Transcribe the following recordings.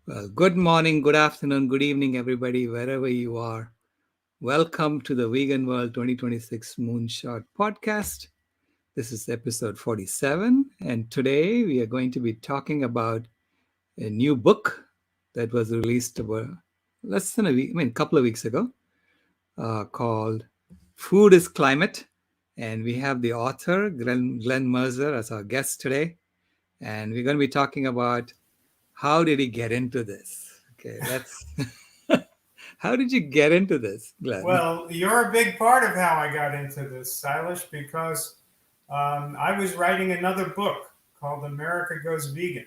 Well, good morning, good afternoon, good evening, everybody, wherever you are. Welcome to the Vegan World 2026 Moonshot podcast. This is episode 47, and today we are going to be talking about a new book that was released about less than a week, a couple of weeks ago, called Food is Climate. And we have the author, Glen Merzer, as our guest today. And we're going to be talking about how did he get into this? Okay, let's. How did you get into this, Glenn? Well, you're a big part of how I got into this, Silas, because I was writing another book called America Goes Vegan.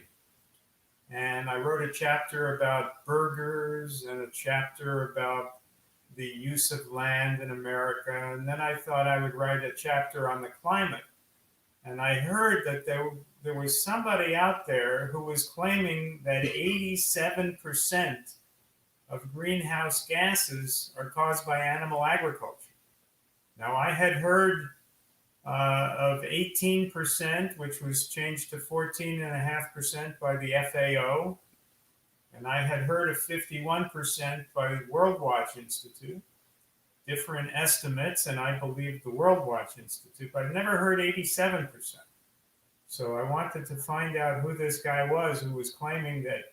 And I wrote a chapter about burgers and a chapter about the use of land in America. And then I thought I would write a chapter on the climate. And I heard that there was somebody out there who was claiming that 87% of greenhouse gases are caused by animal agriculture. Now, I had heard of 18%, which was changed to 14.5% by the FAO, and I had heard of 51% by the World Watch Institute. Different estimates, and I believe the World Watch Institute, but I've never heard 87%. So I wanted to find out who this guy was who was claiming that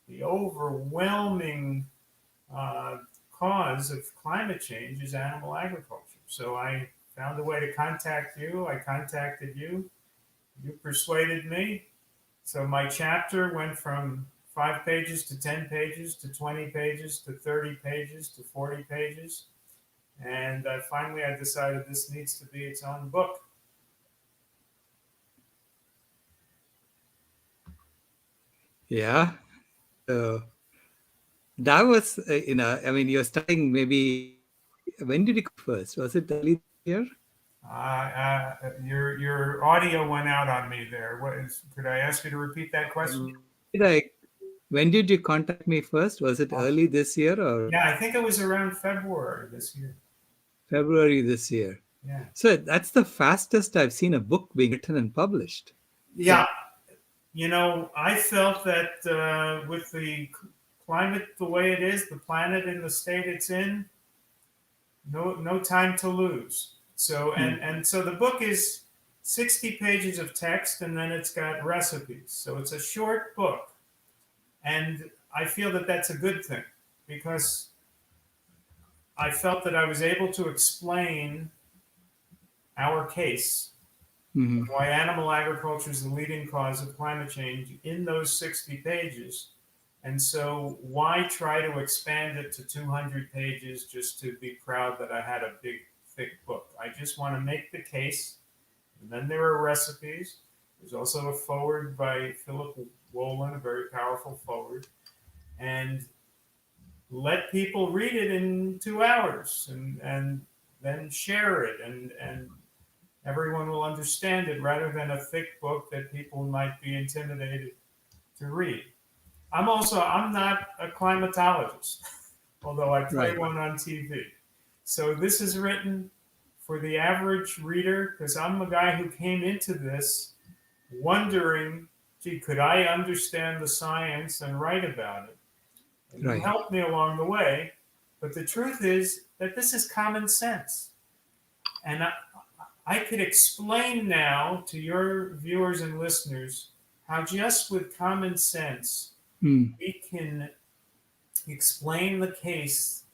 the overwhelming cause of climate change is animal agriculture. So I found a way to contact you. I contacted you. You persuaded me. So my chapter went from 5 pages to 10 pages to 20 pages to 30 pages to 40 pages. And finally, I decided this needs to be its own book. Yeah. So that was, you're starting maybe. When did you come first? Was it early this year? Your audio went out on me there. Could I ask you to repeat that question? Did I, when did you contact me first? Was it Oh, early this year or yeah, I think it was around February this year. February this year? Yeah. So that's the fastest I've seen a book being written and published. Yeah. I felt that with the climate the way it is, the planet in the state it's in, no time to lose. So and so the book is 60 pages of text, and then it's got recipes. So it's a short book, and I feel that that's a good thing because I felt that I was able to explain our case Mm-hmm. of why animal agriculture is the leading cause of climate change in those 60 pages. And so, why try to expand it to 200 pages just to be proud that I had a big, thick book? I just want to make the case. And then there are recipes. There's also a foreword by Philip Wolin, a very powerful foreword. And let people read it in 2 hours and then share it. And everyone will understand it rather than a thick book that people might be intimidated to read. I'm not a climatologist, although I play Right. one on TV. So this is written for the average reader because I'm a guy who came into this wondering, gee, could I understand the science and write about it? And you Right. helped me along the way. But the truth is that this is common sense. And I could explain now to your viewers and listeners how just with common sense Mm. we can explain the case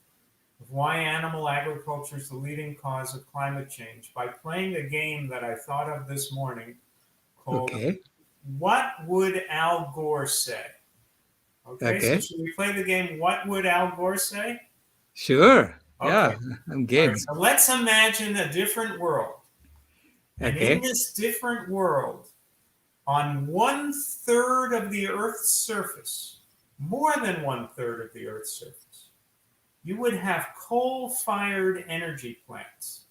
of why animal agriculture is the leading cause of climate change by playing a game that I thought of this morning called Okay. What Would Al Gore Say? Okay, so Okay. should we play the game What Would Al Gore Say? Sure. Okay, Yeah. I'm all right, game. so let's imagine a different world. And in Okay. this different world, on 1/3 of the Earth's surface, more than 1/3 of the Earth's surface, you would have coal-fired energy plants.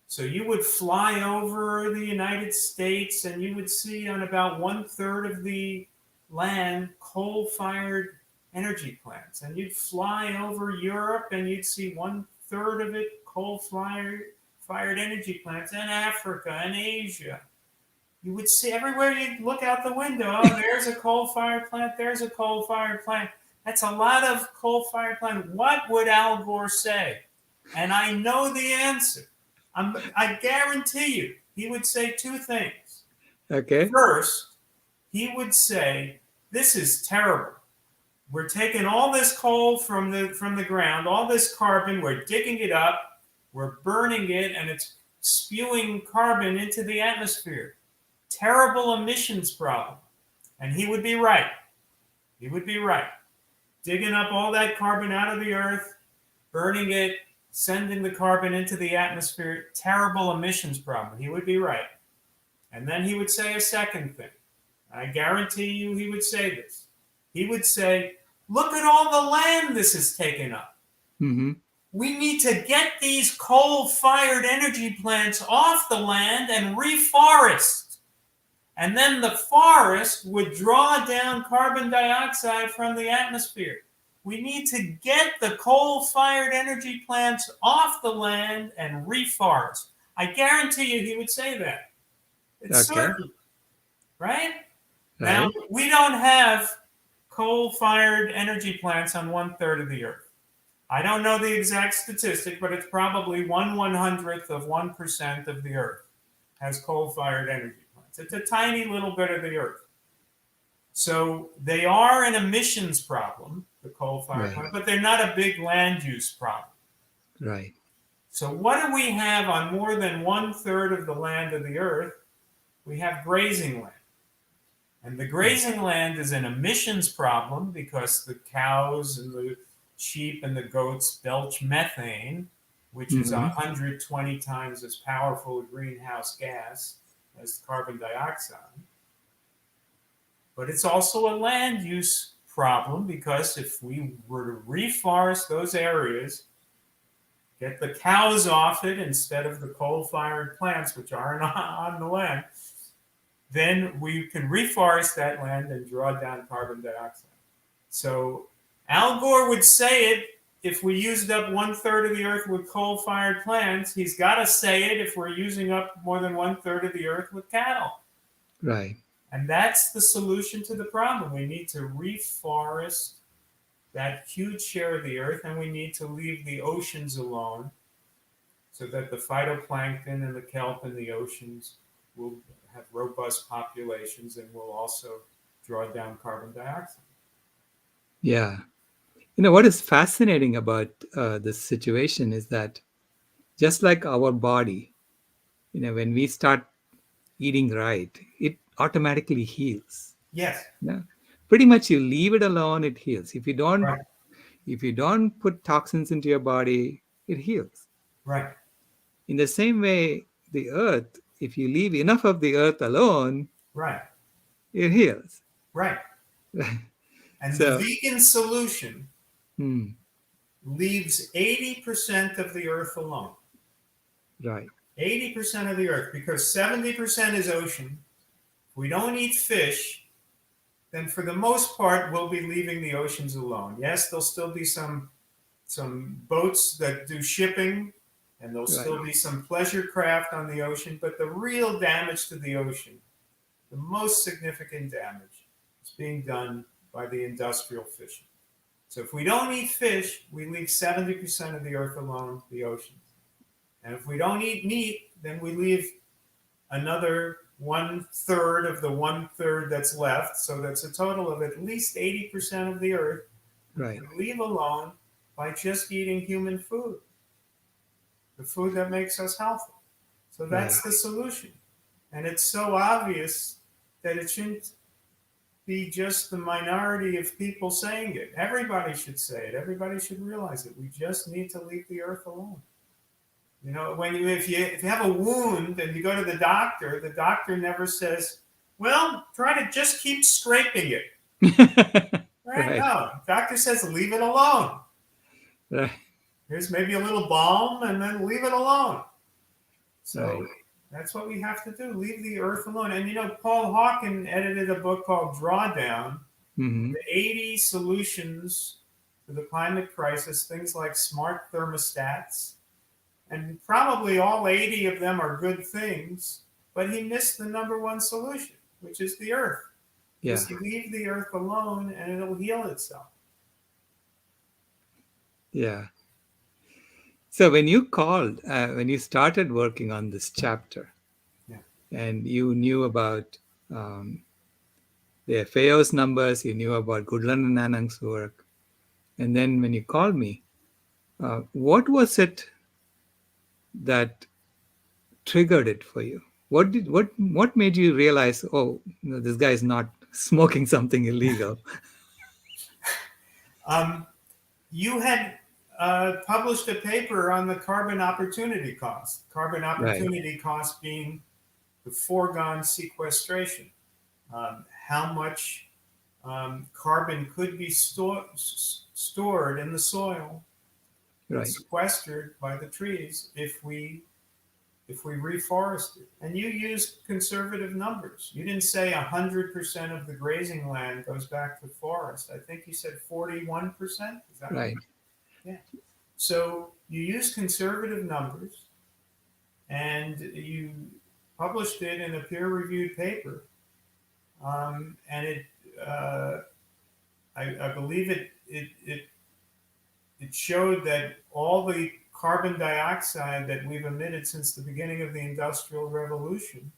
So you would fly over the United States and you would see on about 1/3 of the land coal-fired energy plants. And you'd fly over Europe and you'd see 1/3 of it coal-fired energy plants, and Africa and Asia. You would see everywhere you look out the window, oh, there's a coal-fired plant, there's a coal-fired plant. That's a lot of coal-fired plant. What would Al Gore say? And I know the answer. I guarantee you, he would say two things. Okay. First, he would say, this is terrible. We're taking all this coal from the ground, all this carbon, we're digging it up, we're burning it, and it's spewing carbon into the atmosphere. Terrible emissions problem. And he would be right. He would be right. Digging up all that carbon out of the earth, burning it, sending the carbon into the atmosphere, terrible emissions problem. He would be right. And then he would say a second thing. I guarantee you he would say this. He would say, look at all the land this has taken up. Mm-hmm. We need to get these coal-fired energy plants off the land and reforest. And then the forest would draw down carbon dioxide from the atmosphere. We need to get the coal-fired energy plants off the land and reforest. I guarantee you he would say that. It's certain, right? Now, we don't have coal-fired energy plants on 1/3 of the earth. I don't know the exact statistic, but it's probably 1/100th of 1% of the earth has coal-fired energy plants. It's a tiny little bit of the earth. So they are an emissions problem, the coal-fired plant, but they're not a big land use problem. Right. So what do we have on more than 1/3 of the land of the earth? We have grazing land. And the grazing land is an emissions problem because the cows and the sheep and the goats belch methane, which is 120 times as powerful a greenhouse gas as carbon dioxide. But it's also a land use problem because if we were to reforest those areas, get the cows off it instead of the coal-fired plants, which aren't on the land, then we can reforest that land and draw down carbon dioxide. So Al Gore would say it if we used up 1/3 of the earth with coal-fired plants. He's got to say it if we're using up more than 1/3 of the earth with cattle. Right. And that's the solution to the problem. We need to reforest that huge share of the earth, and we need to leave the oceans alone so that the phytoplankton and the kelp in the oceans will have robust populations and will also draw down carbon dioxide. Yeah. What is fascinating about this situation is that just like our body, when we start eating right, it automatically heals. Yes. Yeah. Pretty much you leave it alone, it heals. If you don't Right. if you don't put toxins into your body, it heals. Right. In the same way, the earth, if you leave enough of the earth alone, right, it heals. Right. And the vegan solution leaves 80% of the earth alone. Right. 80% of the earth, because 70% is ocean. If we don't eat fish, then for the most part, we'll be leaving the oceans alone. Yes, there'll still be some boats that do shipping, and there'll still be some pleasure craft on the ocean, but the real damage to the ocean, the most significant damage, is being done by the industrial fishing. So if we don't eat fish, we leave 70% of the earth alone, the oceans. And if we don't eat meat, then we leave another 1/3 of the 1/3 that's left. So that's a total of at least 80% of the earth we can leave alone by just eating human food, the food that makes us healthy. So that's the solution. And it's so obvious that it shouldn't be just the minority of people saying it. Everybody should say it. Everybody should realize it. We just need to leave the earth alone. If you have a wound and you go to the doctor never says, well, try to just keep scraping it. Right? No, the doctor says, leave it alone. Right. Here's maybe a little balm and then leave it alone. So that's what we have to do. Leave the earth alone. And, Paul Hawken edited a book called Drawdown, the 80 solutions to the climate crisis, things like smart thermostats. And probably all 80 of them are good things, but he missed the number one solution, which is the earth. Yeah. Just leave the earth alone and it'll heal itself. Yeah. So when you started working on this chapter, Yeah. and you knew about um, the FAO's numbers, you knew about Goodland and Anang's work, and then when you called me, what was it that triggered it for you? What made you realize, oh, no, this guy is not smoking something illegal? Um, you had published a paper on the carbon opportunity cost. Carbon Right, opportunity cost being the foregone sequestration. How much carbon could be stored in the soil and right, sequestered by the trees if we reforested. And you used conservative numbers. You didn't say 100% of the grazing land goes back to forest. I think you said 41%. Is that right? right. Yeah. So you used conservative numbers and you published it in a peer-reviewed paper, and uh, I believe it showed that all the carbon dioxide that we've emitted since the beginning of the Industrial Revolution,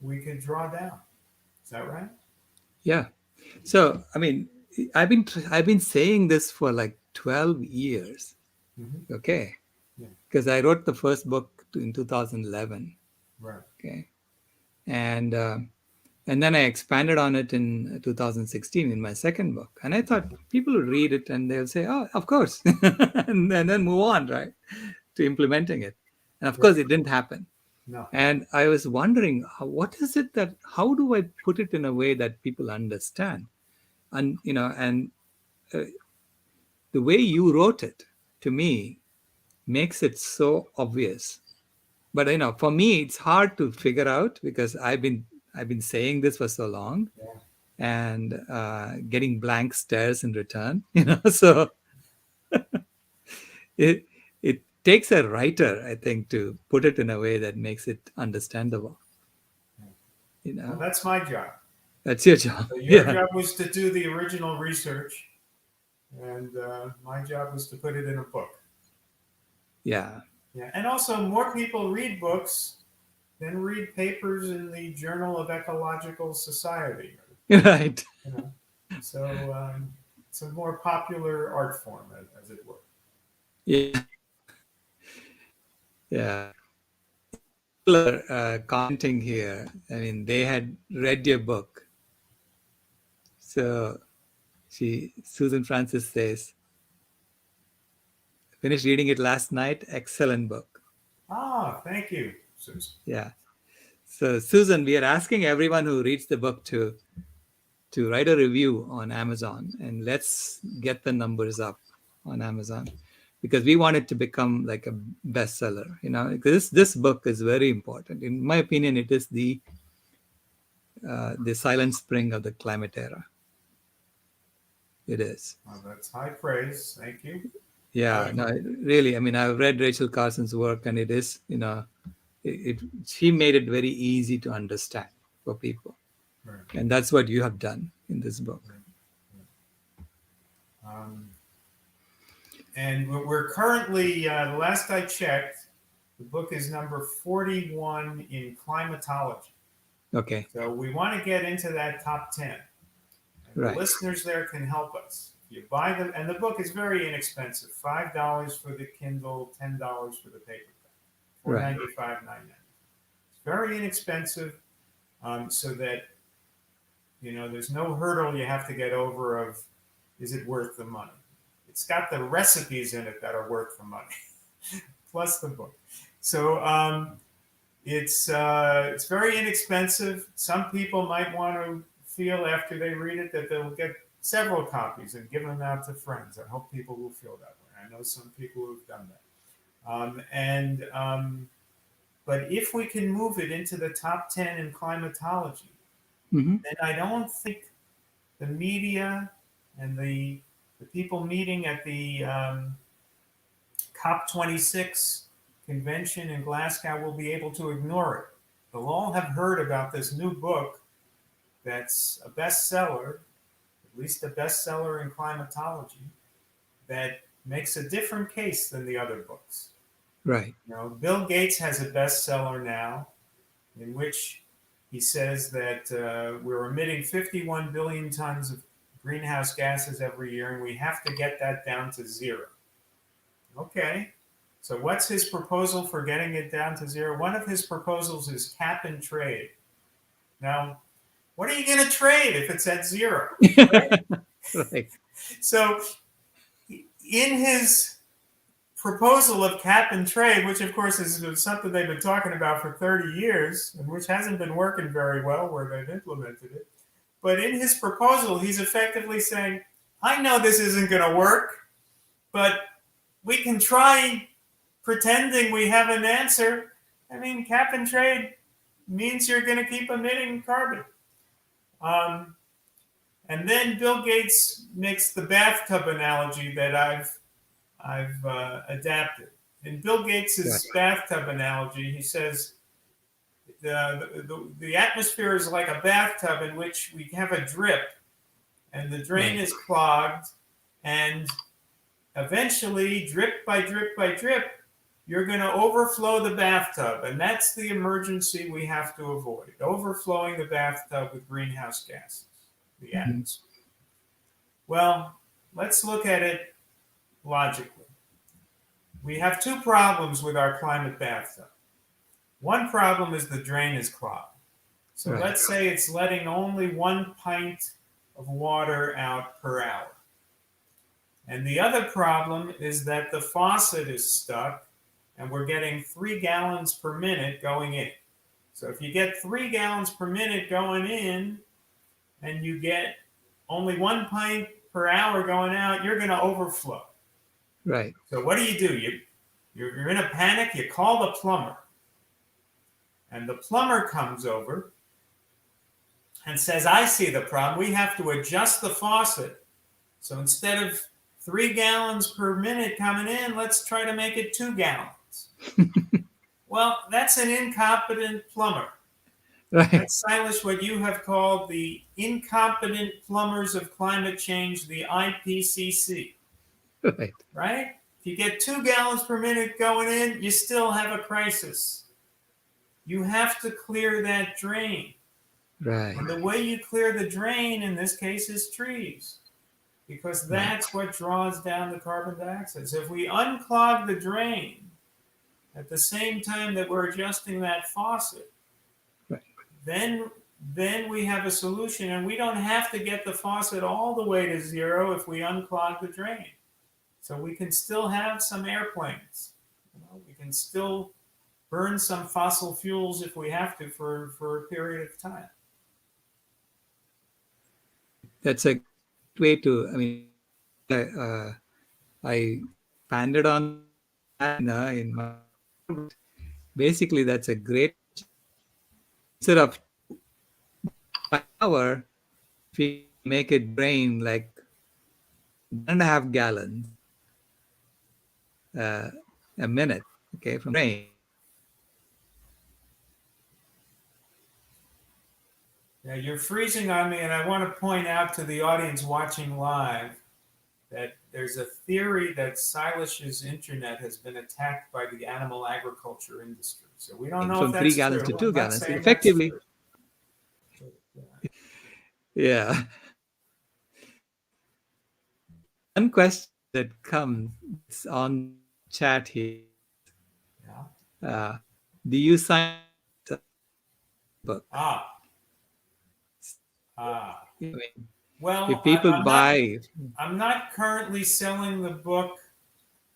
we could draw down. Is that right? Yeah. So I mean, I've been saying this for like 12 years. Mm-hmm. Okay, Yeah. because I wrote the first book in 2011. Right. Okay, and and then I expanded on it in 2016 in my second book. And I thought people will read it and they'll say, "Oh, of course," and then move on, right, to implementing it. And of Right. course, it didn't happen. No. And I was wondering, what is it that? How do I put it in a way that people understand? And uh, the way you wrote it to me makes it so obvious. But for me, it's hard to figure out because I've been saying this for so long, Yeah. and getting blank stares in return. So it it takes a writer, I think, to put it in a way that makes it understandable. Well, that's my job. That's your job. So your Yeah, job was to do the original research, and my job was to put it in a book. yeah. Yeah, and also more people read books than read papers in the Journal of Ecological Society. Right. You know, so it's a more popular art form, as it were. Yeah, yeah. People are commenting here. I mean, they had read your book. So Susan Francis says, finished reading it last night. Excellent book. Ah, thank you, Susan. Yeah. So Susan, we are asking everyone who reads the book to write a review on Amazon, and let's get the numbers up on Amazon, because we want it to become like a bestseller. Because this book is very important. In my opinion, it is the silent spring of the climate era. It is. Well, that's high praise. Thank you. Yeah. No, really. I mean, I've read Rachel Carson's work, and it is, she made it very easy to understand for people. Right. And that's what you have done in this book. And we're currently, the last I checked, the book is number 41 in climatology. Okay. So we want to get into that top 10. And Right. the listeners there can help us. You buy them, and the book is very inexpensive. $5 for the Kindle, $10 for the paperback, $4.95, $9.99. It's very inexpensive, so that there's no hurdle you have to get over of, is it worth the money? It's got the recipes in it that are worth the money, plus the book. So it's very inexpensive. Some people might want to feel after they read it that they'll get several copies and give them out to friends. I hope people will feel that way. I know some people who've done that. But if we can move it into the top 10 in climatology, then I don't think the media and the people meeting at the COP26 convention in Glasgow will be able to ignore it. They'll all have heard about this new book that's a bestseller, at least a bestseller in climatology, that makes a different case than the other books. Right. Bill Gates has a bestseller now in which he says that we're emitting 51 billion tons of greenhouse gases every year, and we have to get that down to zero. Okay, so what's his proposal for getting it down to zero? One of his proposals is cap and trade. Now, what are you going to trade if it's at zero? Right? Right. So, in his proposal of cap and trade, which of course is something they've been talking about for 30 years, and which hasn't been working very well where they've implemented it. But in his proposal, he's effectively saying, I know this isn't going to work, but we can try pretending we have an answer. I mean, cap and trade means you're going to keep emitting carbon. And then Bill Gates makes the bathtub analogy that I've adapted. In Bill Gates's bathtub analogy, he says the atmosphere is like a bathtub in which we have a drip, and the drain is clogged, and eventually, drip by drip by drip, you're going to overflow the bathtub, and that's the emergency we have to avoid, overflowing the bathtub with greenhouse gases, the atmosphere. Well, let's look at it logically. We have two problems with our climate bathtub. One problem is the drain is clogged. So let's say it's letting only 1 pint of water out per hour. And the other problem is that the faucet is stuck and we're getting 3 gallons per minute going in. So if you get 3 gallons per minute going in and you get only 1 pint per hour going out, you're going to overflow. Right. So what do? You're in a panic, you call the plumber. And the plumber comes over and says, I see the problem. We have to adjust the faucet. So instead of 3 gallons per minute coming in, let's try to make it 2 gallons. Well, that's an incompetent plumber. Right. That's, Silas, what you have called the incompetent plumbers of climate change, the IPCC. Right. Right? If you get 2 gallons per minute going in, you still have a crisis. You have to clear that drain. Right. And the way you clear the drain in this case is trees, because that's what draws down the carbon dioxide. So if we unclog the drain at the same time that we're adjusting that faucet, then we have a solution, and we don't have to get the faucet all the way to zero if we unclog the drain. So we can still have some airplanes. We can still burn some fossil fuels if we have to for a period of time. That's a way to, I expanded on that in my, basically that's a great, instead of by hour, if we make it drain like 1.5 gallons a minute, okay, from drain. Now you're freezing on me, and I want to point out to the audience watching live that there's a theory that Silas's internet has been attacked by the animal agriculture industry. So we don't know from if that's 3 gallons true. to 2 I'm not gallons. saying Effectively, that's true. yeah. One question that comes on chat here. Do you sign the book? Well, if people buy, I'm not currently selling the book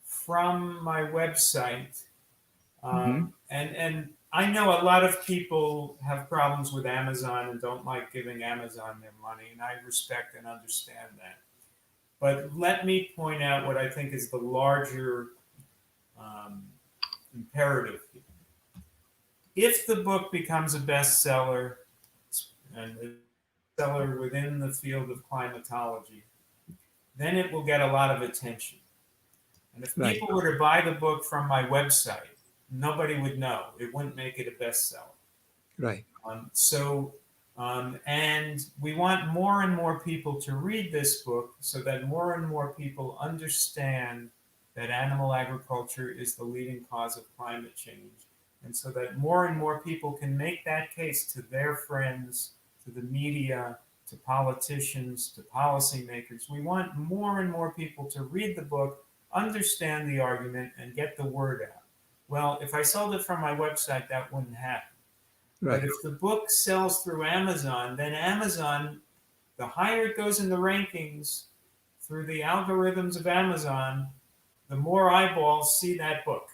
from my website, and I know a lot of people have problems with Amazon and don't like giving Amazon their money, and I respect and understand that. But let me point out what I think is the larger imperative here. If the book becomes a bestseller, and a bestseller within the field of climatology, then it will get a lot of attention. And if people were to buy the book from my website, nobody would know. It wouldn't make it a bestseller. Right. And we want more and more people to read this book so that more and more people understand that animal agriculture is the leading cause of climate change. And so that more and more people can make that case to their friends, to the media, to politicians, to policymakers. We want more and more people to read the book, understand the argument, and get the word out. Well, if I sold it from my website, that wouldn't happen. But Right. if the book sells through Amazon, then Amazon, the higher it goes in the rankings through the algorithms of Amazon, the more eyeballs see that book.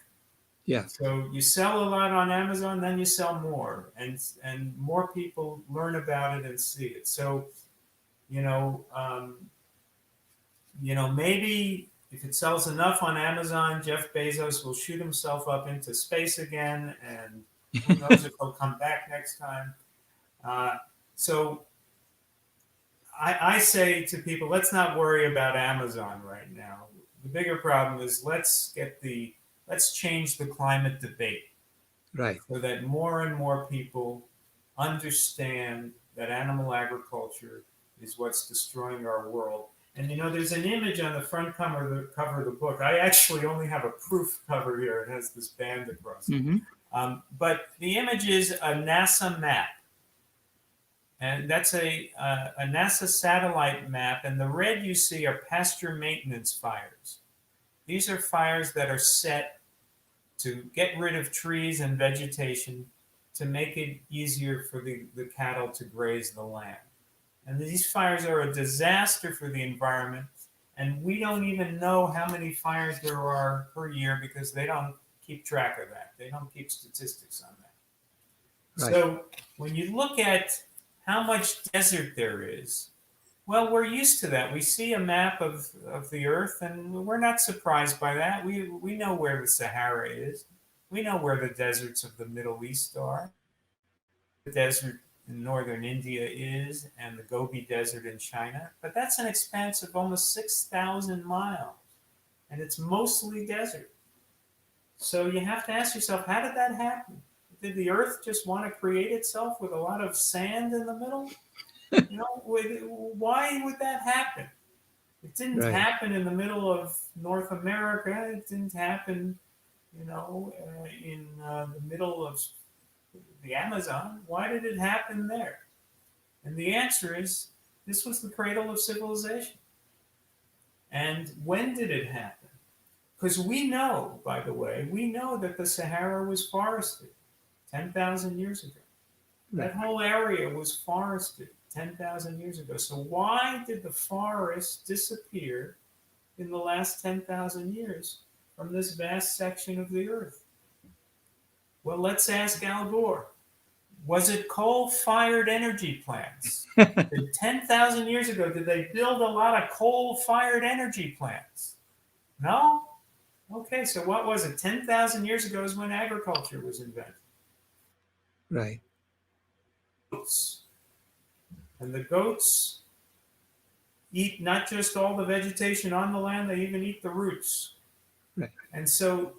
Yeah. So you sell a lot on Amazon, then you sell more, and more people learn about it and see it. So you know, um, maybe if it sells enough on Amazon, Jeff Bezos will shoot himself up into space again, and who knows if he'll come back next time. Uh, so I say to people, let's not worry about Amazon right now. The bigger problem is let's change the climate debate Right. so that more and more people understand that animal agriculture is what's destroying our world. And there's an image on the front cover of the book. I actually only have a proof cover here. It has this band across it. Mm-hmm. But the image is a NASA map. And that's a NASA satellite map. And the red you see are pasture maintenance fires. These are fires that are set to get rid of trees and vegetation to make it easier for the cattle to graze the land. And these fires are a disaster for the environment. And we don't even know how many fires there are per year because they don't keep track of that. They don't keep statistics on that. Right. So when you look at how much desert there is, well, we're used to that. We see a map of the earth and we're not surprised by that. We know where the Sahara is. We know where the deserts of the Middle East are. The desert in northern India is, and the Gobi Desert in China. But that's an expanse of almost 6,000 miles, and it's mostly desert. So you have to ask yourself, how did that happen? Did the earth just want to create itself with a lot of sand in the middle? Why would that happen? It didn't Right. happen in the middle of North America. It didn't happen, in the middle of the Amazon. Why did it happen there? And the answer is this was the cradle of civilization. And when did it happen? Because we know, by the way, we know that the Sahara was forested 10,000 years ago. Right. That whole area was forested 10,000 years ago. So why did the forest disappear in the last 10,000 years from this vast section of the earth? Well, let's ask Al Gore. Was it coal-fired energy plants? 10,000 years ago, did they build a lot of coal-fired energy plants? No? Okay, so what was it? 10,000 years ago is when agriculture was invented. Right. Goats. And the goats eat not just all the vegetation on the land, they even eat the roots. Right. And so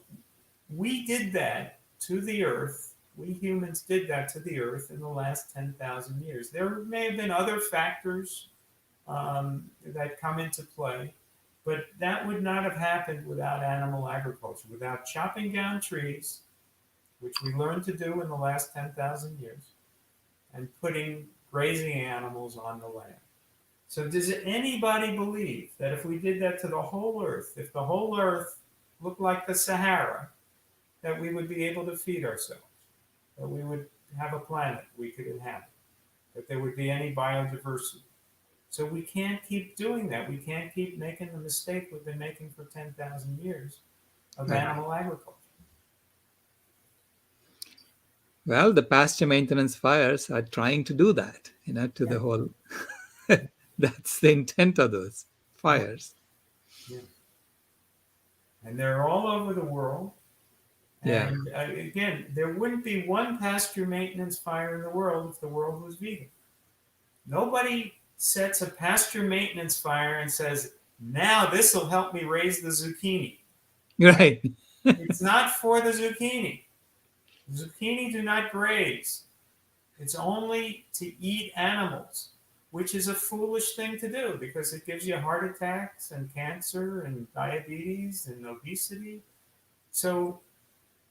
we did that to the earth. We humans did that to the earth in the last 10,000 years. There may have been other factors that come into play, but that would not have happened without animal agriculture, without chopping down trees, which we learned to do in the last 10,000 years, and putting grazing animals on the land. So does anybody believe that if we did that to the whole earth, if the whole earth looked like the Sahara, that we would be able to feed ourselves, that we would have a planet we could inhabit, that there would be any biodiversity? So we can't keep doing that. We can't keep making the mistake we've been making for 10,000 years of Right. animal agriculture. Well, the pasture maintenance fires are trying to do that, to the Yeah. whole. That's the intent of those Yeah. fires. Yeah. And they're all over the world. Yeah. And again, there wouldn't be one pasture maintenance fire in the world if the world was vegan. Nobody sets a pasture maintenance fire and says, now this will help me raise the zucchini. Right. It's not for the zucchini. Zucchini do not graze. It's only to eat animals, which is a foolish thing to do because it gives you heart attacks and cancer and diabetes and obesity. So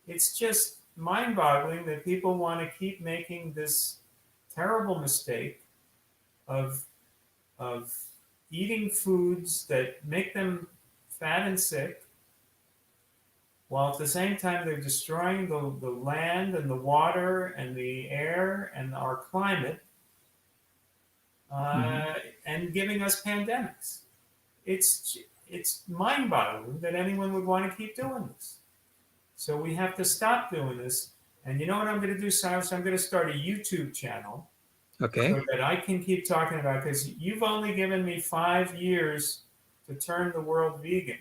it's just mind boggling that people want to keep making this terrible mistake of, of eating foods that make them fat and sick, while at the same time they're destroying the land and the water and the air and our climate, Hmm. uh, and giving us pandemics. It's mind-boggling that anyone would want to keep doing this. So we have to stop doing this. And you know what I'm going to do, Silas? I'm going to start a YouTube channel so Okay. that I can keep talking about, because you've only given me 5 years to turn the world vegan.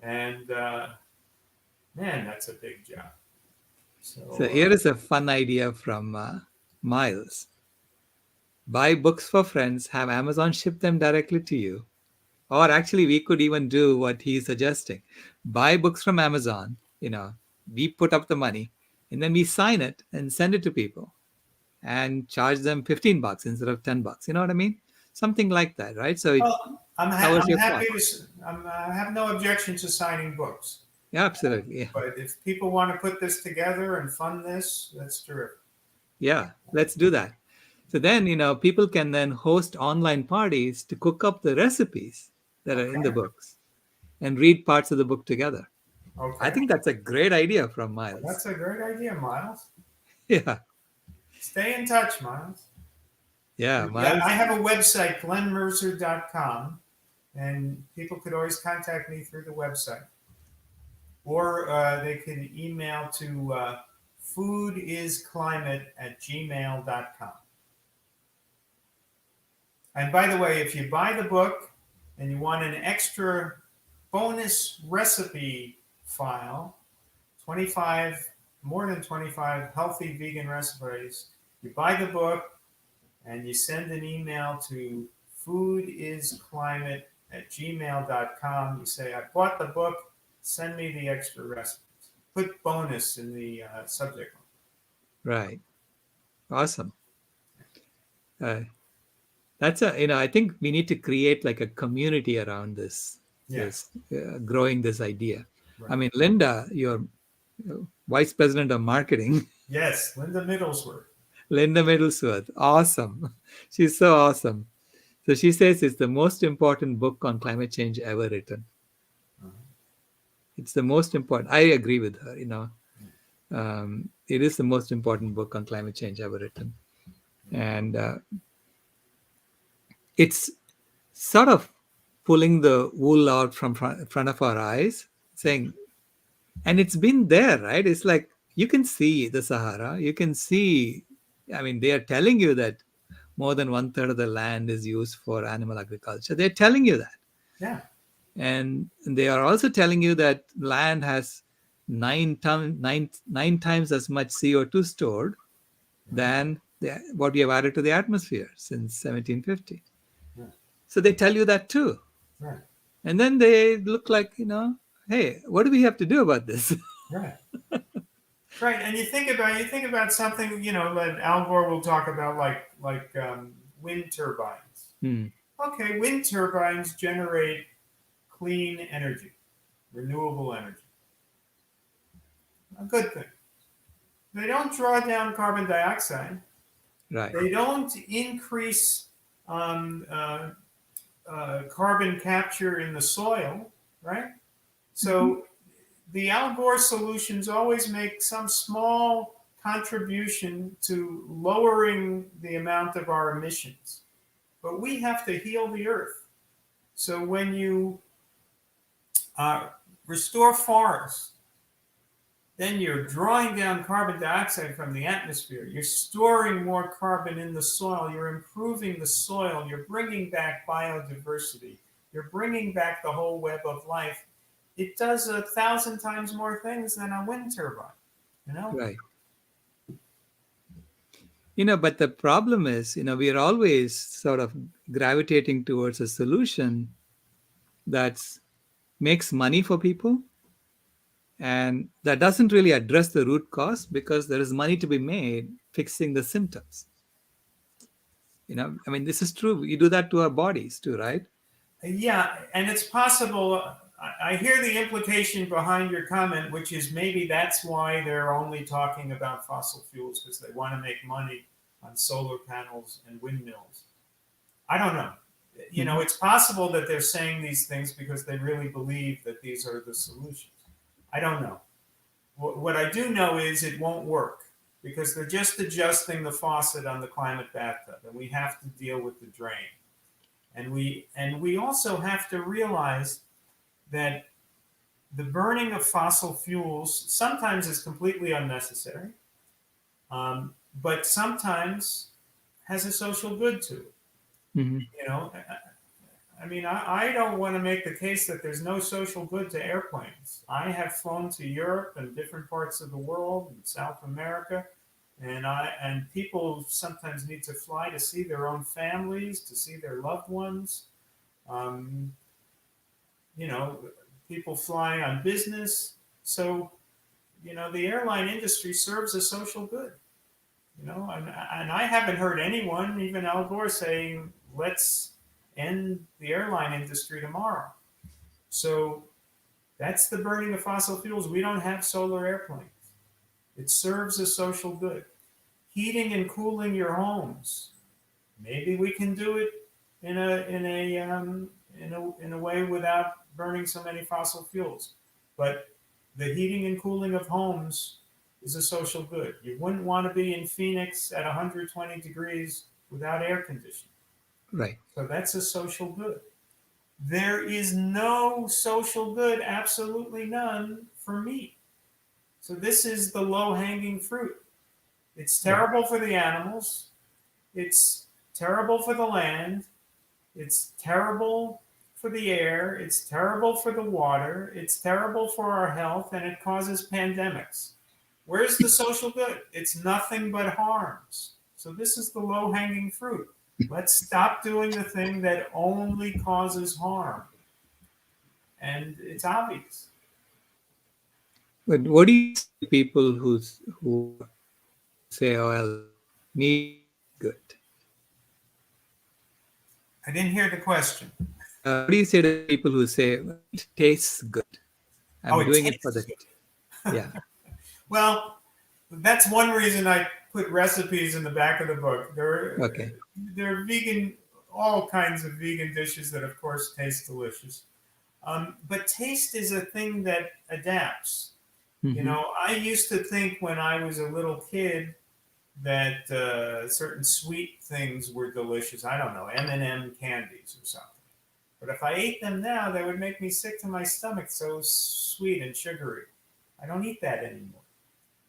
And man, that's a big job. So So here is a fun idea from Miles. Buy books for friends, have Amazon ship them directly to you. Or actually, we could even do what he's suggesting: buy books from Amazon, we put up the money, and then we sign it and send it to people and charge them $15 instead of $10. You know what I mean? Something like that, right? So it well, covers I'm your happy cost. to. I have no objection to signing books. Yeah, absolutely. Yeah. But if people want to put this together and fund this, that's terrific. Yeah, let's do that. So then, people can then host online parties to cook up the recipes that are in the Okay. books and read parts of the book together. I Okay. think that's a great idea from Well, Miles. that's a great idea, Miles. Yeah. Stay in touch, Miles. Yeah, Yeah, I Miles. have a website, glenmerzer.com, and people could always contact me through the website. Or they can email to foodisclimate@gmail.com. And by the way, if you buy the book and you want an extra bonus recipe file, 25, more than 25 healthy vegan recipes, you buy the book and you send an email to foodisclimate@gmail.com. You say, I bought the book, send me the extra recipes. Put bonus in the subject line. Right. Awesome. Uh, I think we need to create like a community around Yeah, growing this idea. I right. mean, Linda, your vice president of marketing, Yes, Linda Middlesworth. Linda Middlesworth, awesome. She's so awesome. So she says it's the most important book on climate change ever written. Uh-huh. It's the most important. I agree with her. It is the most important book on climate change ever written, and it's sort of pulling the wool out from front of our eyes, saying, and it's been there, right? It's like you can see the Sahara. You can see. I mean, they are telling you that more than one third of the land is used for animal agriculture. They're telling you that. Yeah, And they are also telling you that land has nine times as much CO2 stored right, than what we have added to the atmosphere since 1750. right, So they tell you that too. right, And then they look like, hey, what do we have to do about this? right. Right, and you think about something that Al Gore will talk about, like wind turbines. Hmm. Okay, wind turbines generate clean energy, renewable energy. A good thing. They don't draw down carbon dioxide. Right. They don't increase carbon capture in the soil, right? Mhm. So the Al Gore solutions always make some small contribution to lowering the amount of our emissions. But we have to heal the earth. So when you uh, restore forests, then you're drawing down carbon dioxide from the atmosphere. You're storing more carbon in the soil. You're improving the soil. You're bringing back biodiversity. You're bringing back the whole web of life. It does 1,000 times more things than a wind turbine, you know? Right. But the problem is, we are always sort of gravitating towards a solution that makes money for people, and that doesn't really address the root cause, because there is money to be made fixing the symptoms. I mean, this is true. We do that to our bodies too, right? Yeah, and it's possible. I hear the implication behind your comment, which is maybe that's why they're only talking about fossil fuels because they want to make money on solar panels and windmills. I don't know. Hmm. It's possible that they're saying these things because they really believe that these are the solutions. I don't know. What I do know is it won't work because they're just adjusting the faucet on the climate bathtub, and we have to deal with the drain. And we also have to realize that the burning of fossil fuels sometimes is completely unnecessary, but sometimes has a social good to it. Hmm. You know, I mean, I don't want to make the case that there's no social good to airplanes. I have flown to Europe and different parts of the world and South America, and people sometimes need to fly to see their own families, to see their loved ones. Um, you know, People fly on business, so the airline industry serves a social good. And I haven't heard anyone, even Al Gore, saying let's end the airline industry tomorrow. So that's the burning of fossil fuels. We don't have solar airplanes. It serves a social good. Heating and cooling your homes. Maybe we can do it in a way without burning so many fossil fuels. But the heating and cooling of homes is a social good. You wouldn't want to be in Phoenix at 120 degrees without air conditioning. Right. So that's a social good. There is no social good, absolutely none, for meat. So this is the low hanging fruit. It's Right. terrible for the animals. It's terrible for the land. It's terrible for the air. It's terrible for the water. It's terrible for our health, and it causes pandemics. Where's the social good? It's nothing but harms. So this is the low hanging fruit. Let's stop doing the thing that only causes harm. And it's obvious. But what do you say to people who say, "Oh, well, meat is good"? I didn't hear the question. What do you say to people who say, "Well, meat tastes good. Oh, I'm it doing it for tastes the..." good. Yeah. Well, that's one reason I put recipes in the back of the book. Okay. There are vegan, all kinds of vegan dishes that, of course, taste delicious. But taste is a thing that adapts. Hmm. I used to think when I was a little kid that certain sweet things were delicious. I don't know, M&M candies or something. But if I ate them now, they would make me sick to my stomach. So sweet and sugary. I don't eat that anymore.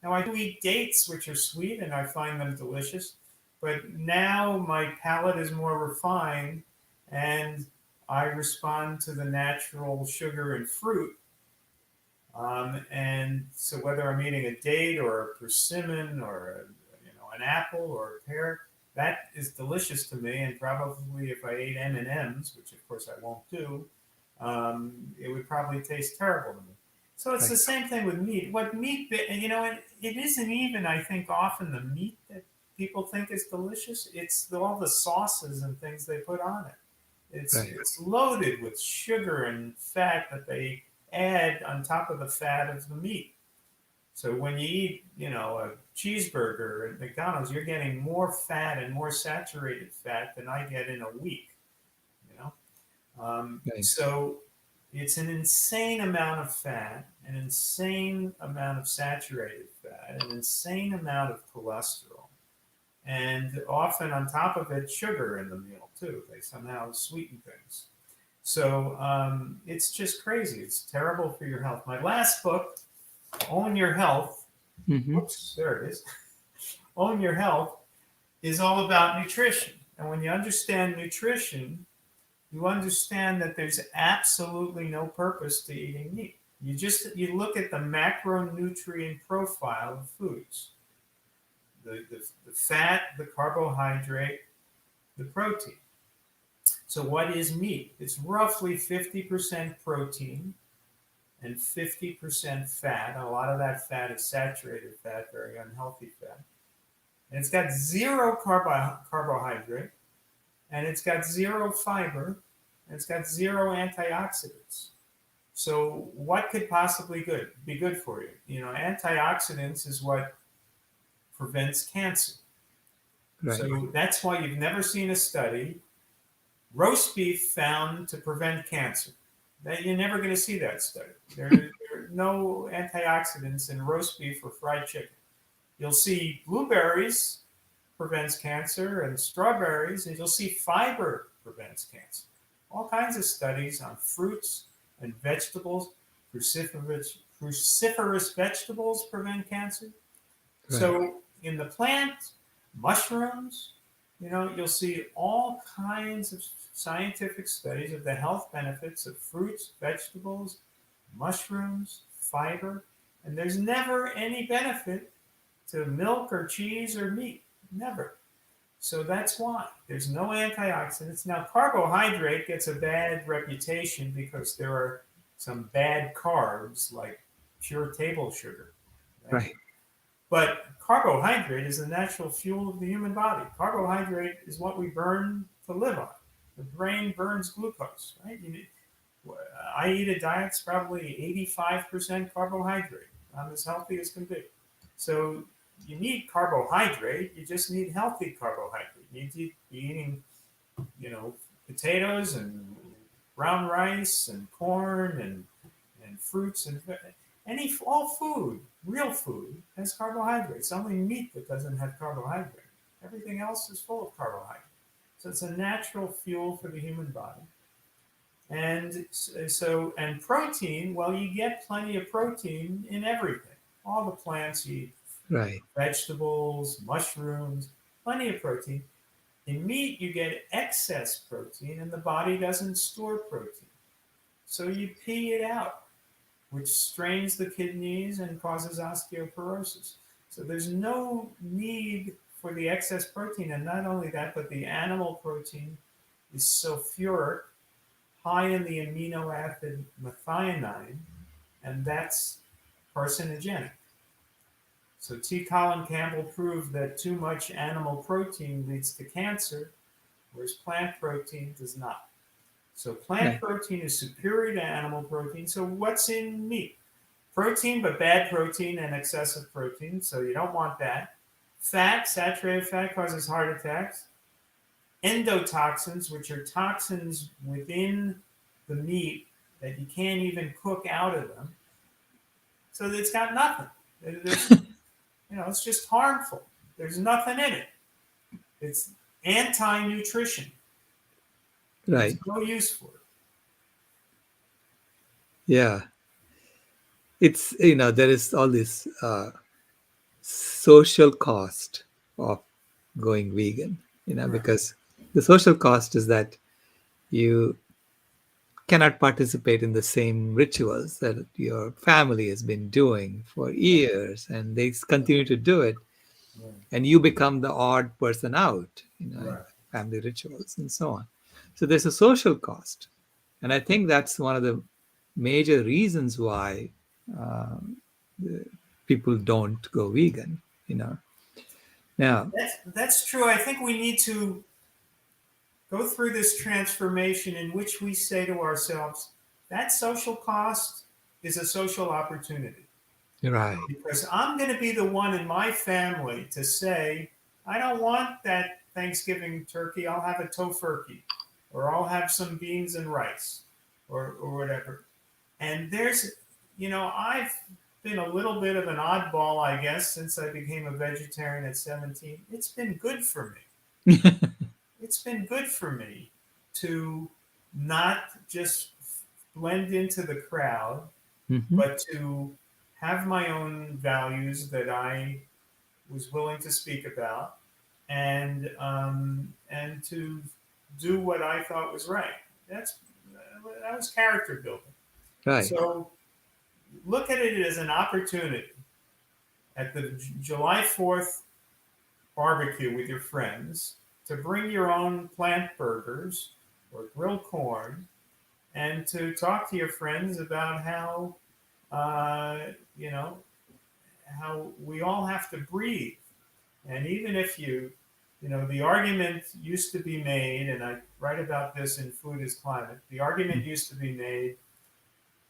Now I do eat dates, which are sweet, and I find them delicious. But now my palate is more refined, and I respond to the natural sugar and fruit. And so whether I'm eating a date or a persimmon or an apple or a pear, that is delicious to me. And probably if I ate M&Ms, which of course I won't do, it would probably taste terrible to me. So it's Right. the same thing with meat. What meat, it isn't even, I think, often the meat that people think is delicious. It's all the sauces and things they put on it. It's Right. it's loaded with sugar and fat that they add on top of the fat of the meat. So when you eat, a cheeseburger at McDonald's, you're getting more fat and more saturated fat than I get in a week. You know, Right. so it's an insane amount of fat, an insane amount of saturated fat, an insane amount of cholesterol, and often on top of it, sugar in the meal too. They somehow sweeten things. So it's just crazy. It's terrible for your health. My last book, Own Your Health, Hmm. whoops, there it is. Own Your Health is all about nutrition. And when you understand nutrition, you understand that there's absolutely no purpose to eating meat. You look at the macronutrient profile of foods. The fat, the carbohydrate, the protein. So what is meat? It's roughly 50% protein and 50% fat. A lot of that fat is saturated fat, very unhealthy fat. And it's got zero carbohydrate, and it's got zero fiber, and it's got zero antioxidants. So what could possibly be good for you? You know, antioxidants is what prevents cancer. Right. So that's why you've never seen a study roast beef found to prevent cancer. That you're never going to see that study. There are no antioxidants in roast beef or fried chicken. You'll see blueberries prevents cancer and strawberries, and you'll see fiber prevents cancer. All kinds of studies on fruits and vegetables, cruciferous vegetables prevent cancer. Right. So in the plant, mushrooms, you know, you'll see all kinds of scientific studies of the health benefits of fruits, vegetables, mushrooms, fiber, and there's never any benefit to milk or cheese or meat. Never. So that's why there's no antioxidants. Now, carbohydrate gets a bad reputation because there are some bad carbs like pure table sugar. Right? Right. But carbohydrate is the natural fuel of the human body. Carbohydrate is what we burn to live on. The brain burns glucose, right? I eat a diet that's probably 85% carbohydrate. I'm as healthy as can be. So you need carbohydrate. You just need healthy carbohydrate. You need to be eating, you know, potatoes and brown rice and corn and fruits and all food, real food, has carbohydrates. Only meat that doesn't have carbohydrate. Everything else is full of carbohydrate. So it's a natural fuel for the human body. And protein, well, you get plenty of protein in everything. All the plants you eat, Right. vegetables, mushrooms, plenty of protein. In meat, you get excess protein, and the body doesn't store protein. So you pee it out, which strains the kidneys and causes osteoporosis. So there's no need for the excess protein. And not only that, but the animal protein is sulfuric, high in the amino acid methionine, and that's carcinogenic. So T. Colin Campbell proved that too much animal protein leads to cancer, whereas plant protein does not. So plant Right. protein is superior to animal protein. So what's in meat? Protein, but bad protein and excessive protein. So you don't want that. Fat, saturated fat causes heart attacks. Endotoxins, which are toxins within the meat that you can't even cook out of them. So it's got nothing. There's, it's just harmful. There's nothing in it. It's anti-nutrition. There's Right. no use for it. Yeah. It's, there is all this social cost of going vegan, Right. because the social cost is that you cannot participate in the same rituals that your family has been doing for years, and they continue to do it, Right. and you become the odd person out, in Right. family rituals and so on. So there's a social cost, and I think that's one of the major reasons why uh, the people don't go vegan. Now, That's true. I think we need to go through this transformation in which we say to ourselves, that social cost is a social opportunity. right, Because I'm going to be the one in my family to say, I don't want that Thanksgiving turkey. I'll have a tofurkey, or I'll have some beans and rice, or whatever. And I've been a little bit of an oddball, I guess, since I became a vegetarian at 17. It's been good for me. It's been good for me to not just blend into the crowd, hmm, but to have my own values that I was willing to speak about, and to do what I thought was right. That was character building. right, So look at it as an opportunity at the July 4th barbecue with your friends to bring your own plant burgers or grilled corn, and to talk to your friends about how uh, you know how we all have to breathe. And even if the argument used to be made, and I write about this in Food is Climate, the argument used to be made,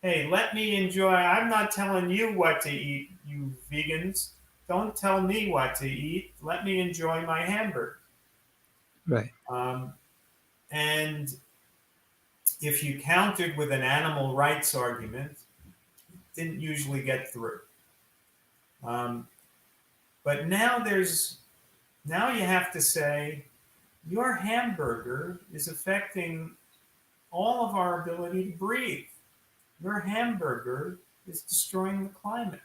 hey, let me enjoy. I'm not telling you what to eat, you vegans. Don't tell me what to eat. Let me enjoy my hamburger. Right. Um, and if you countered with an animal rights argument, it didn't usually get through. Um, but now you have to say your hamburger is affecting all of our ability to breathe. Your hamburger is destroying the climate.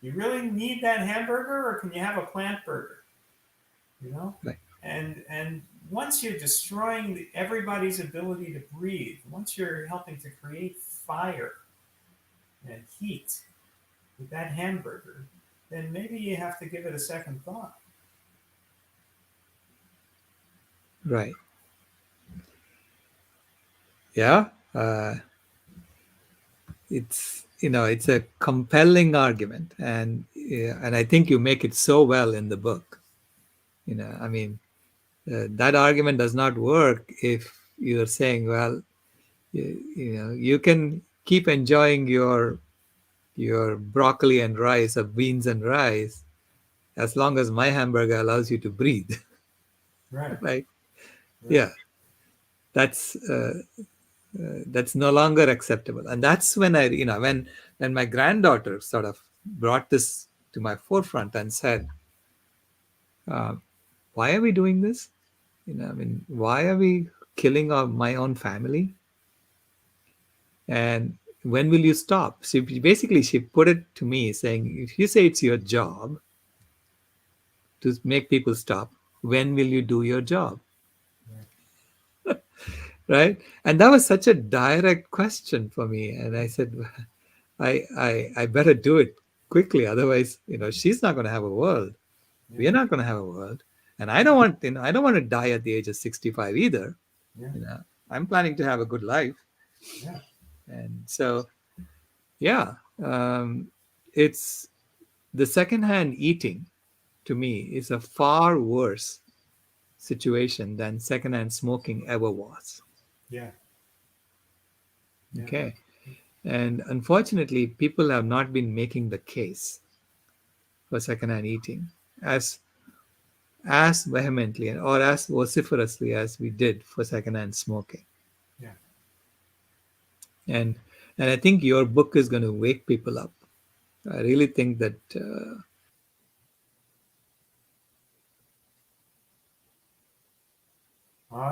You really need that hamburger, or can you have a plant burger? You know, Right. and once you're destroying everybody's ability to breathe, once you're helping to create fire and heat with that hamburger, then maybe you have to give it a second thought. Right. Yeah. It's a compelling argument, and yeah, and I think you make it so well in the book. I mean, that argument does not work if you're saying, well, you can keep enjoying your broccoli and rice or beans and rice as long as my hamburger allows you to breathe. Right, Right. right, Yeah. That's that's no longer acceptable, and that's when when my granddaughter sort of brought this to my forefront and said, uh, why are we doing this? I mean, why are we killing my own family? And when will you stop? She put it to me saying, if you say it's your job to make people stop, when will you do your job? right. Right. And that was such a direct question for me. And I said, I better do it quickly. Otherwise, she's not going to have a world. Yeah, We're not going to have a world. And I don't want to die at the age of 65 either. yeah, You know, I'm planning to have a good life. yeah, And so, yeah, it's the secondhand eating to me is a far worse situation than secondhand smoking ever was. yeah, yeah. Okay. And unfortunately, people have not been making the case for secondhand eating as as vehemently or as vociferously as we did for secondhand smoking. Yeah. And and I think your book is going to wake people up. I really think that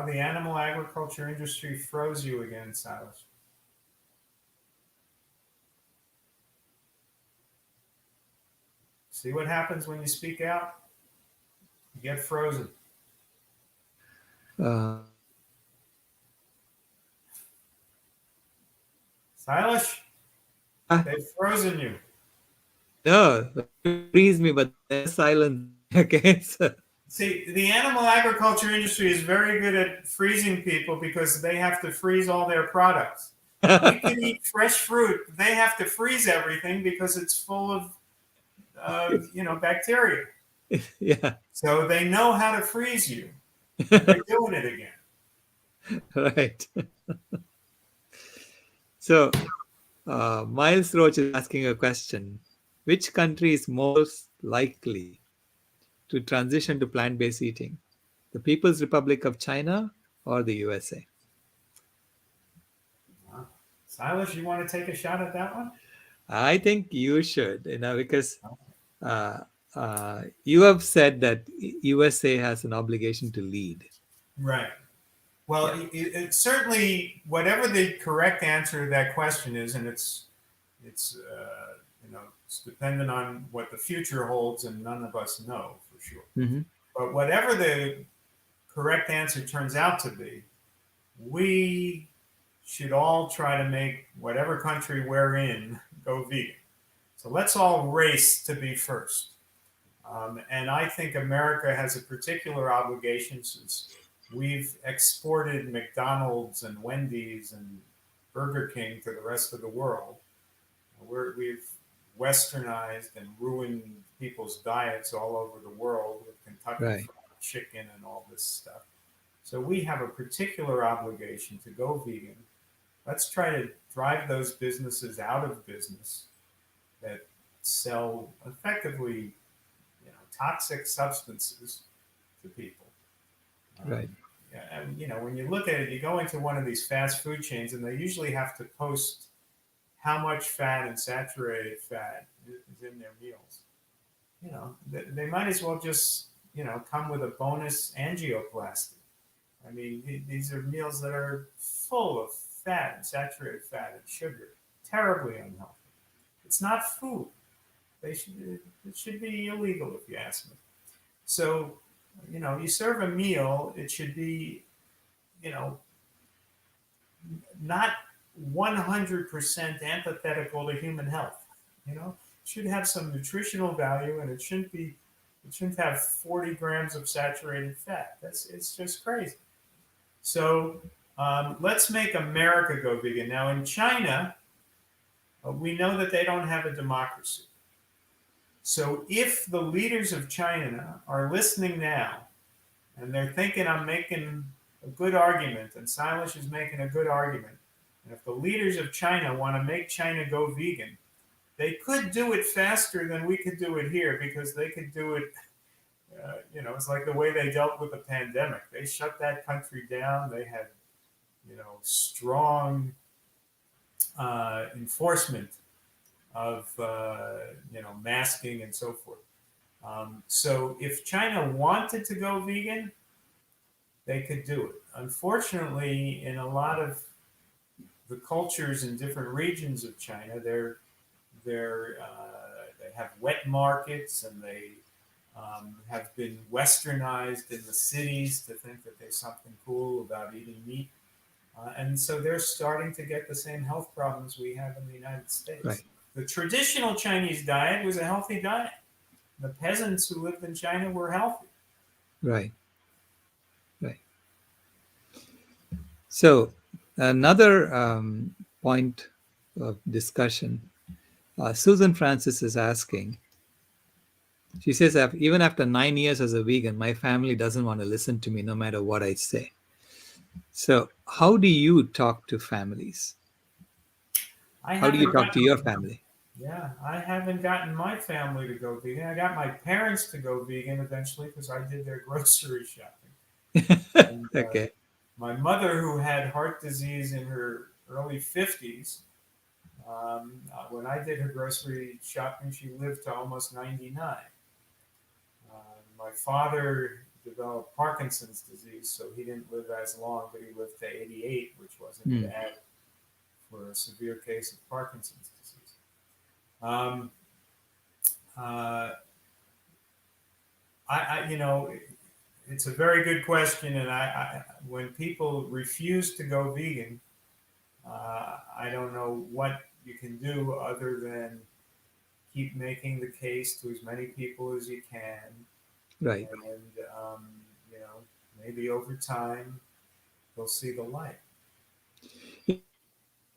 The animal agriculture industry froze you again, Silas. See what happens when you speak out? You get frozen. uh, Silas, ah, they've frozen you. no, freeze me, but there's silence. Okay, so See, the animal agriculture industry is very good at freezing people because they have to freeze all their products. We can eat fresh fruit. They have to freeze everything because it's full of, bacteria. yeah, So they know how to freeze you, and they're doing it again. right. So Miles Roach is asking a question: which country is most likely to transition to plant-based eating? The People's Republic of China or the USA? Silas, you want to take a shot at that one? I think you should, because uh, you have said that USA has an obligation to lead. Right. Well, Yeah. certainly whatever the correct answer to that question is, and it's it's dependent on what the future holds, and none of us know for sure. Hmm. But whatever the correct answer turns out to be, we should all try to make whatever country we're in go vegan. So let's all race to be first. And I think America has a particular obligation since we've exported McDonald's and Wendy's and Burger King to the rest of the world. We've westernized and ruined people's diets all over the world with Kentucky Right. Fried Chicken and all this stuff. So we have a particular obligation to go vegan. Let's try to drive those businesses out of business that sell effectively, toxic substances to people. Right. Yeah, and when you look at it, you go into one of these fast food chains, and they usually have to post how much fat and saturated fat is in their meals. They might as well just come with a bonus angioplasty. I mean, these are meals that are full of fat and saturated fat and sugar, terribly unhealthy. It's not food. It should be illegal if you ask me. So, you serve a meal, it should be, you know, not 100% antithetical to human health. It should have some nutritional value, and it shouldn't have 40 grams of saturated fat. It's just crazy. So let's make America go vegan. Now, in China, we know that they don't have a democracy. So if the leaders of China are listening now and they're thinking I'm making a good argument and Silas is making a good argument, and if the leaders of China want to make China go vegan, they could do it faster than we could do it here because they could do it. It's like the way they dealt with the pandemic. They shut that country down. They had, strong enforcement of, masking and so forth. So if China wanted to go vegan, they could do it. Unfortunately, in a lot of the cultures in different regions of China, they have wet markets, and they have been westernized in the cities to think that there's something cool about eating meat. And so they're starting to get the same health problems we have in the United States. Right. The traditional Chinese diet was a healthy diet. The peasants who lived in China were healthy. Right. Right. So another point of discussion, Susan Francis is asking. She says, even after 9 years as a vegan, my family doesn't want to listen to me no matter what I say. So, how do you talk to families? I How do you haven't talk to gotten, your family? yeah, I haven't gotten my family to go vegan. I got my parents to go vegan eventually because I did their grocery shopping. And Okay. my mother, who had heart disease in her early 50s, when I did her grocery shopping, she lived to almost 99. My father developed Parkinson's disease, so he didn't live as long, but he lived to 88, which wasn't Hmm. bad for a severe case of Parkinson's disease. Um, uh, it's a very good question, and when people refuse to go vegan, I don't know what you can do other than keep making the case to as many people as you can, Right. and maybe over time they'll see the light.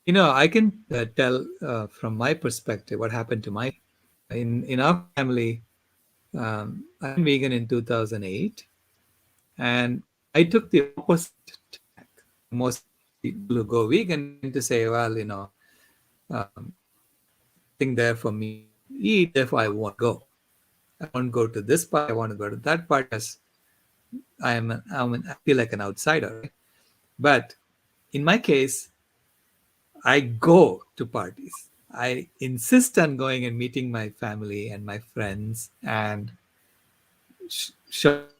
I can tell from my perspective what happened to my in our family. I'm vegan in 2008, and I took the opposite tack. Most people who go vegan tend to say, well, um, thing there for me to eat, therefore I won't go. I won't go to this party, I want to go to that party because I feel like an outsider. Right? But in my case, I go to parties. I insist on going and meeting my family and my friends and showing them that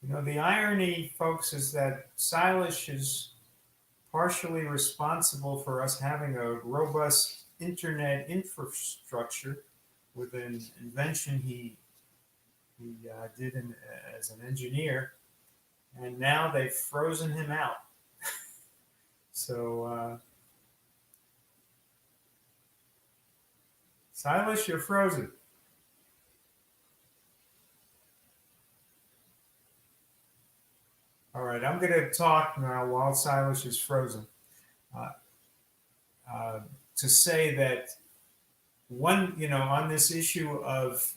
I'm not The irony, folks, is that Silas is partially responsible for us having a robust internet infrastructure with an invention he did as an engineer, and now they've frozen him out. So Silas, you're frozen. All right, I'm going to talk now while Silas is frozen. Uh, uh, to say that on this issue of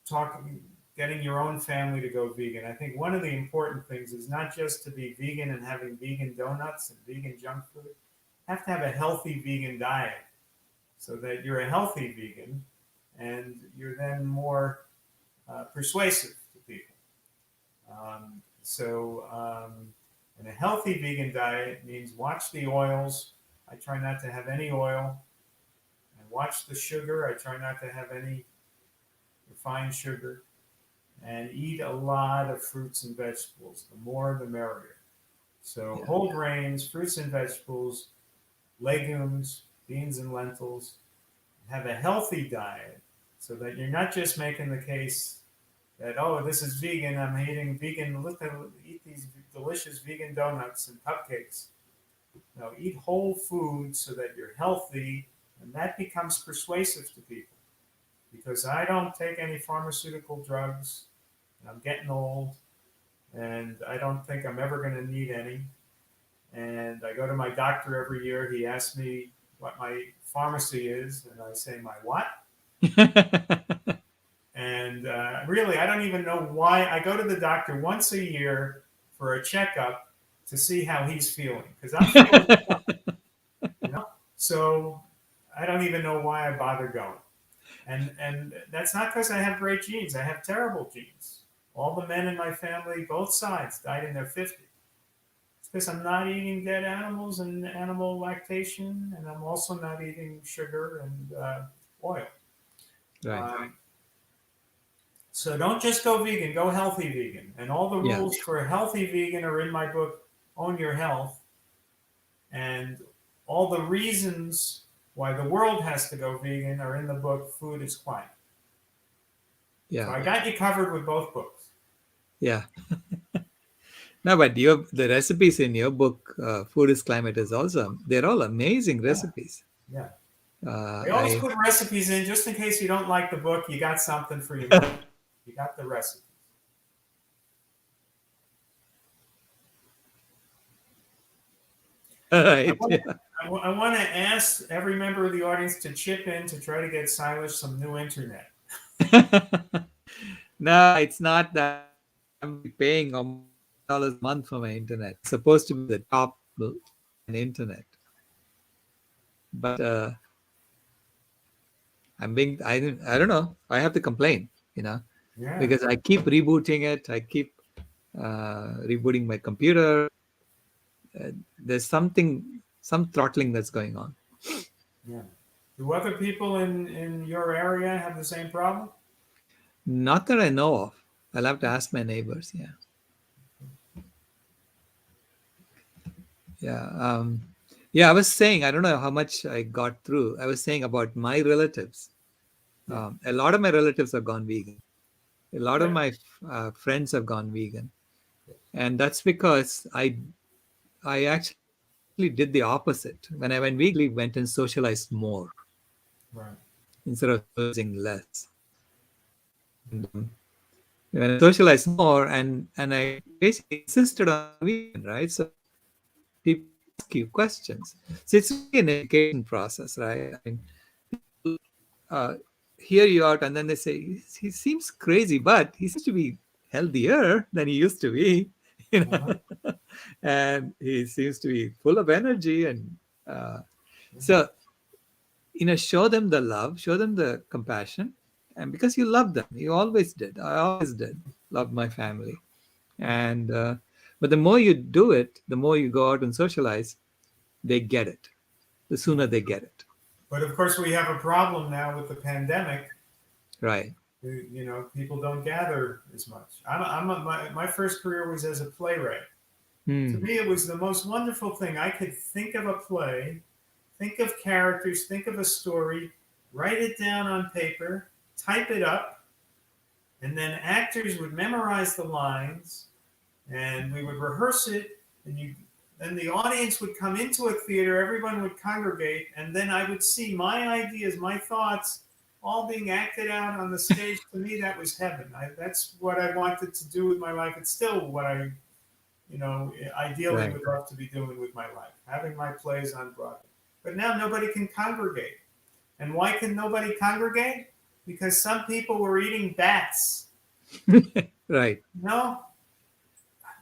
talking, getting your own family to go vegan, I think one of the important things is not just to be vegan and having vegan donuts and vegan junk food. You have to have a healthy vegan diet so that you're a healthy vegan and you're then more persuasive to people. And a healthy vegan diet means watch the oils. I try not to have any oil. And watch the sugar. I try not to have any refined sugar. And eat a lot of fruits and vegetables. The more, the merrier. So Yeah. whole grains, fruits and vegetables, legumes, beans and lentils. Have a healthy diet so that you're not just making the case that, oh, this is vegan, I'm eating vegan, look at eat these delicious vegan donuts and cupcakes. No, eat whole food so that you're healthy, and that becomes persuasive to people. Because I don't take any pharmaceutical drugs, and I'm getting old, and I don't think I'm ever going to need any. And I go to my doctor every year. He asks me what my pharmacy is, and I say, my what? And really, I don't even know why. I go to the doctor once a year for a checkup to see how he's feeling because I'm feeling fine. So I don't even know why I bother going. And that's not because I have great genes. I have terrible genes. All the men in my family, both sides, died in their 50s. It's because I'm not eating dead animals and animal lactation, and I'm also not eating sugar and oil. Right. So don't just go vegan, go healthy vegan. And all the Yeah. rules for a healthy vegan are in my book, Own Your Health. And all the reasons why the world has to go vegan are in the book, Food is Climate. So I Yeah. got you covered with both books. Yeah. No, but the recipes in your book, Food is Climate, is also, they're all amazing Yeah, recipes. yeah. I always I put recipes in just in case you don't like the book, you got something for your money. You got the recipe. I right. want, Yeah. I want to ask every member of the audience to chip in to try to get Silas some new internet. No, it's not that I'm paying almost $100 a month for my internet. It's supposed to be the top internet, but I don't know. I have to complain, Yeah. because I keep rebooting it. I keep rebooting my computer. There's some throttling that's going on. Yeah. Do other people in your area have the same problem? Not that I know of. I'll have to ask my neighbors. Yeah. Yeah. Yeah. I was saying, I don't know how much I got through. I was saying about my relatives. Yeah. A lot of my relatives have gone vegan. A lot of Good. my friends have gone vegan, and that's because I actually did the opposite. When I went vegan, I actually went and socialized more Right. instead of socializing less. And when I socialized more, and I basically insisted on being vegan, right? So people ask you questions. So it's really an education process, right? I mean, people uh, hear you out, and then they say he seems crazy, but he seems to be healthier than he used to be, you Uh-huh. know, and he seems to be full of energy, and uh, Yeah. so show them the love, show them the compassion, and because you love them, you always did. I always did love my family, and but the more you do it, the more you go out and socialize, they get it. The sooner they get it, But of course, we have a problem now with the pandemic. right? People don't gather as much. My first career was as a playwright. To Hmm. me, it was the most wonderful thing. I could think of a play, think of characters, think of a story, write it down on paper, type it up, and then actors would memorize the lines, and we would rehearse it. And then the audience would come into a theater, everyone would congregate, and then I would see my ideas, my thoughts, all being acted out on the stage. To me, that was heaven. That's what I wanted to do with my life. It's still what I, ideally Right. would love to be doing with my life, having my plays on Broadway. But now nobody can congregate. And why can nobody congregate? Because some people were eating bats. Right. No,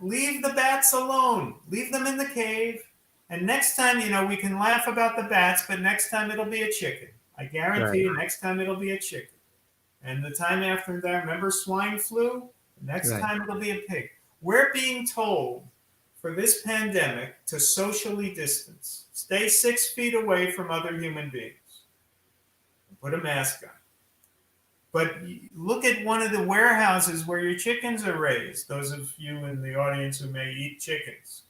leave the bats alone. Leave them in the cave. And next time, we can laugh about the bats, but next time it'll be a chicken. I guarantee Right. you, next time it'll be a chicken. And the time after that, remember swine flu? Next Right. time it'll be a pig. We're being told for this pandemic to socially distance, stay 6 feet away from other human beings, put a mask on. But look at one of the warehouses where your chickens are raised, those of you in the audience who may eat chickens.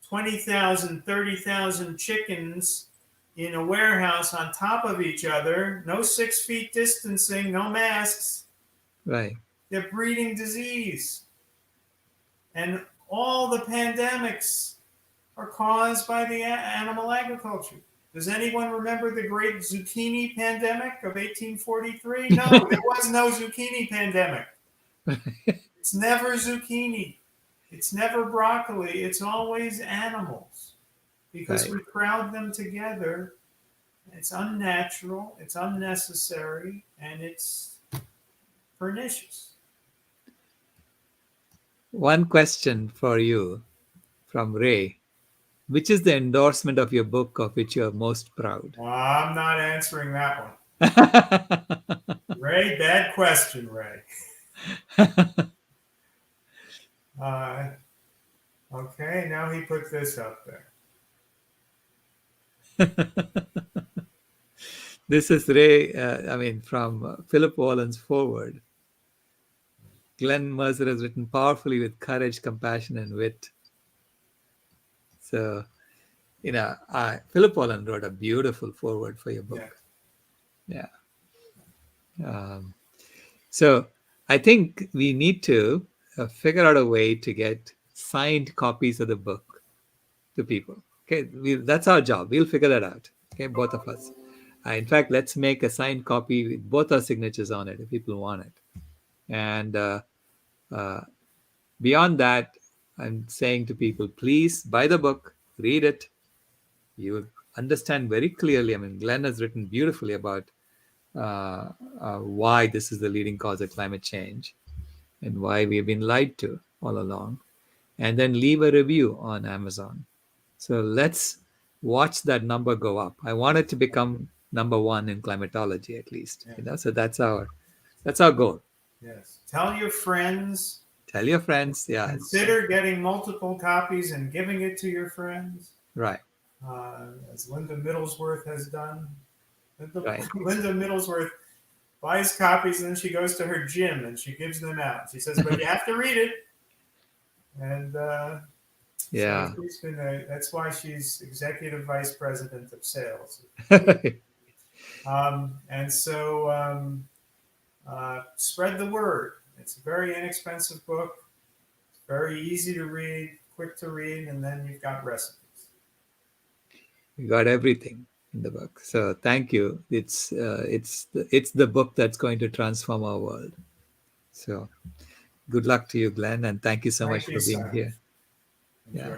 20,000, 30,000 chickens in a warehouse on top of each other, no 6 feet distancing, no masks. Right. They're breeding disease. And all the pandemics are caused by the animal agriculture. Does anyone remember the great zucchini pandemic of 1843? No, there was no zucchini pandemic. It's never zucchini. It's never broccoli. It's always animals because Right. we crowd them together. It's unnatural, it's unnecessary, and it's pernicious. One question for you from Ray. Which is the endorsement of your book of which you are most proud? Well, I'm not answering that one. Ray, bad question, Ray. Okay, now he put this up there. This is Ray, from Philip Wallen's foreword. Glen Merzer has written powerfully with courage, compassion, and wit. So, Philip Wallen wrote a beautiful foreword for your book. Yeah. So, I think we need to figure out a way to get signed copies of the book to people. Okay, that's our job. We'll figure that out. Okay, both of us. In fact, let's make a signed copy with both our signatures on it if people want it. And beyond that, I'm saying to people, please buy the book, read it. You will understand very clearly. I mean, Glenn has written beautifully about why this is the leading cause of climate change and why we've been lied to all along. And then leave a review on Amazon. So let's watch that number go up. I want it to become number one in climatology, at least. So that's our goal. Yes. Tell your friends. Tell your friends. Yeah. Consider getting multiple copies and giving it to your friends. Right. As Linda Middlesworth has done. Right. Linda Middlesworth buys copies and then she goes to her gym and she gives them out. She says, but you have to read it. And yeah. So that's why she's executive vice president of sales. And so spread the word. It's a very inexpensive book, very easy to read, quick to read, and then you've got recipes. You got everything in the book. So thank you. It's the book that's going to transform our world. So good luck to you, Glenn, and thank you so much for being here. Yeah.